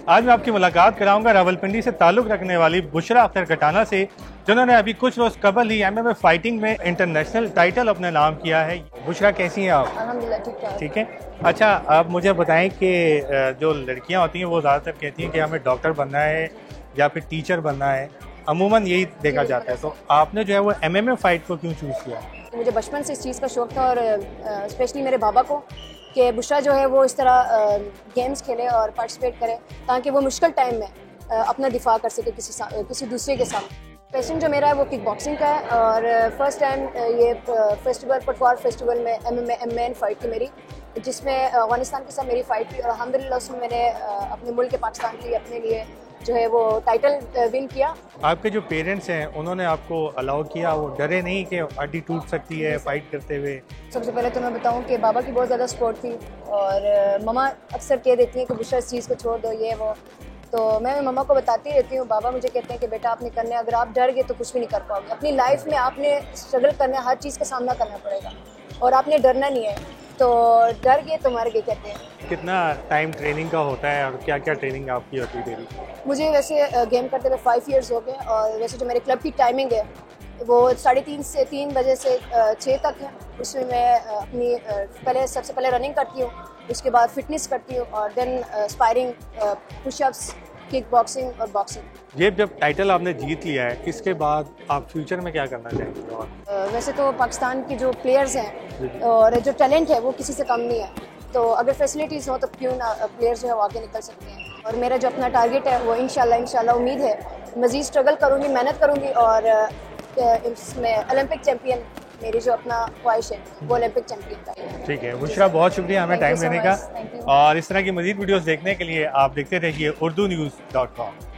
आज मैं आपकी मुलाकात कराऊंगा रावलपिंडी से ताल्लुक़ रखने वाली बुशरा अख्तर कटाना से, जिन्होंने अभी कुछ रोज़ कबल ही MMA फाइटिंग में इंटरनेशनल टाइटल अपने नाम किया है। बुशरा, कैसी हैं आप? अल्हम्दुलिल्लाह ठीक है। अच्छा, आप मुझे बताएं कि जो लड़कियां होती हैं वो ज़्यादातर कहती हैं कि हमें डॉक्टर बनना है या फिर टीचर बनना है, अमूमन यही देखा जाता है। तो आपने जो है वो MMA फाइट को क्यों चूज़ किया? मुझे बचपन से इस चीज़ का शौक़ था और स्पेशली मेरे बाबा को कि बुशरा जो है वो इस तरह गेम्स खेले और पार्टिसिपेट करे ताकि वो मुश्किल टाइम में अपना दिफा कर सके किसी दूसरे के सामने। पैशन जो मेरा है वो किक बॉक्सिंग का है और फर्स्ट टाइम ये फेस्टिवल पटवार फेस्टिवल में MMA फाइट थी मेरी, जिसमें अफगानिस्तान के साथ मेरी फ़ाइट थी और अल्हम्दुलिल्लाह उसमें मैंने अपने मुल्क के पाकिस्तान के लिए अपने लिए जो है वो टाइटल विन किया। आपके जो पेरेंट्स हैं उन्होंने आपको अलाउ किया, वो डरे नहीं कि हड्डी टूट सकती है फाइट करते हुए? सबसे पहले तो मैं बताऊं कि बाबा की बहुत ज़्यादा सपोर्ट थी और ममा अक्सर कह देती हैं कि बुशरा इस चीज़ को छोड़ दो ये वो, तो मैं मम्मा को बताती रहती हूँ। बाबा मुझे कहते हैं कि बेटा आपने करने, अगर आप डर गए तो कुछ भी नहीं कर पाओगे। अपनी लाइफ में आपने स्ट्रगल करना है, हर चीज़ का सामना करना पड़ेगा और आपने डरना नहीं है, तो डर गए तो मर गए कहते हैं। कितना टाइम ट्रेनिंग का होता है और क्या क्या ट्रेनिंग आपकी होती है डेली? मुझे वैसे गेम करते हुए 5 इयर्स हो गए और वैसे जो मेरे क्लब की टाइमिंग है वो 3:30 से 3 बजे से 6 तक है। उसमें मैं अपनी सबसे पहले रनिंग करती हूँ, उसके बाद फिटनेस करती हूँ और देन स्पायरिंग, पुशअप्स, किक बॉक्सिंग और बॉक्सिंग। ये जब टाइटल आपने जीत लिया है, इसके बाद आप फ्यूचर में क्या करना चाहेंगे? और वैसे तो पाकिस्तान की जो प्लेयर्स हैं और जो टैलेंट है वो किसी से कम नहीं है, तो अगर फैसिलिटीज़ हो तो क्यों ना प्लेयर्स जो है वो आगे निकल सकते हैं। और मेरा जो अपना टारगेट है वो इंशाल्लाह उम्मीद है मज़ीद स्ट्रगल करूँगी, मेहनत करूँगी और इसमें ओलंपिक चैम्पियन, मेरी जो अपना ख्वाहिश है वो ओलंपिक चैम्पियन का है। ठीक है बुशरा, बहुत शुक्रिया हमें टाइम देने का, और इस तरह की मज़ीद वीडियोस देखने के लिए आप देखते रहिए urdunews.com।